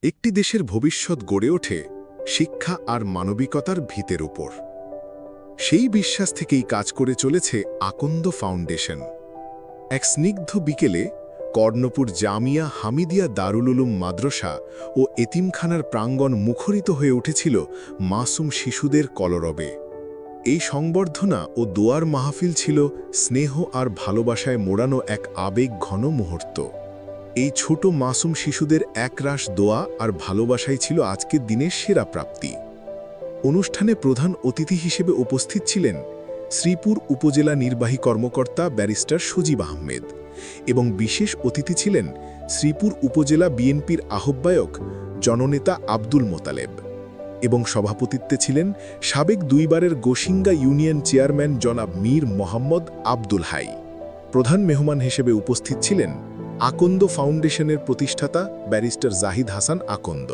একটি দেশের ভবিষ্যৎ গড়ে ওঠে শিক্ষা আর মানবিকতার ভিতের উপর। সেই বিশ্বাস থেকেই কাজ করে চলেছে আকন্দ ফাউন্ডেশন। এক স্নিগ্ধ বিকেলে কর্ণপুর জামিয়া হামিদিয়া দারুল উলুম মাদ্রাসা ও এতিমখানার প্রাঙ্গণ মুখরিত হয়ে উঠেছিল মাসুম শিশুদের কলরবে। এই সংবর্ধনা ও দোয়ার মাহফিল ছিল স্নেহ আর ভালোবাসায় মোড়ানো এক আবেগ ঘন মুহূর্ত। এই ছোট মাসুম শিশুদের একরাশ দোয়া আর ভালোবাসাই ছিল আজকের দিনের সেরা প্রাপ্তি। অনুষ্ঠানে প্রধান অতিথি হিসেবে উপস্থিত ছিলেন শ্রীপুর উপজেলা নির্বাহী কর্মকর্তা ব্যারিস্টার সজীব আহমেদ এবং বিশেষ অতিথি ছিলেন শ্রীপুর উপজেলা বিএনপির আহ্বায়ক জননেতা আব্দুল মোতালেব এবং সভাপতিত্বে ছিলেন সাবেক দুইবারের গোসিঙ্গা ইউনিয়ন চেয়ারম্যান জনাব মীর মোহাম্মদ আব্দুল হাই। প্রধান মেহমান হিসেবে উপস্থিত ছিলেন আকন্দ ফাউন্ডেশনের প্রতিষ্ঠাতা ব্যারিস্টার জাহিদ হাসান আকন্দ।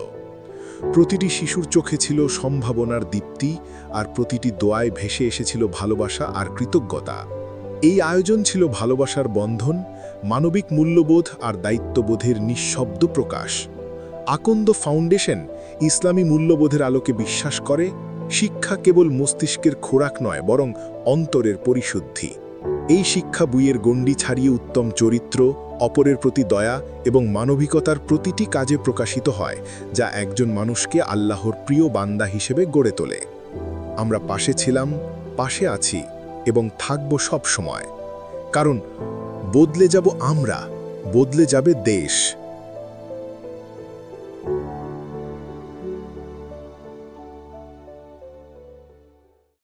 প্রতিটি শিশুর চোখে ছিল সম্ভাবনার দীপ্তি, আর প্রতিটি দোয়ায় ভেসে এসেছিল ভালোবাসা আর কৃতজ্ঞতা। এই আয়োজন ছিল ভালোবাসার বন্ধন, মানবিক মূল্যবোধ আর দায়িত্ববোধের নিঃশব্দ প্রকাশ। আকন্দ ফাউন্ডেশন ইসলামী মূল্যবোধের আলোকে বিশ্বাস করে শিক্ষা কেবল মস্তিষ্কের খোরাক নয়, বরং অন্তরের পরিশুদ্ধি। এই শিক্ষা বইয়ের গণ্ডি ছাড়িয়ে উত্তম চরিত্র, অপরের প্রতি দয়া এবং মানবিকতার প্রতিটি কাজে প্রকাশিত হয়, যা একজন মানুষকে আল্লাহর প্রিয় বান্দা হিসেবে গড়ে তোলে। আমরা পাশে ছিলাম, পাশে আছি এবং থাকব সব সময়, কারণ বদলে যাব আমরা, বদলে যাবে দেশ।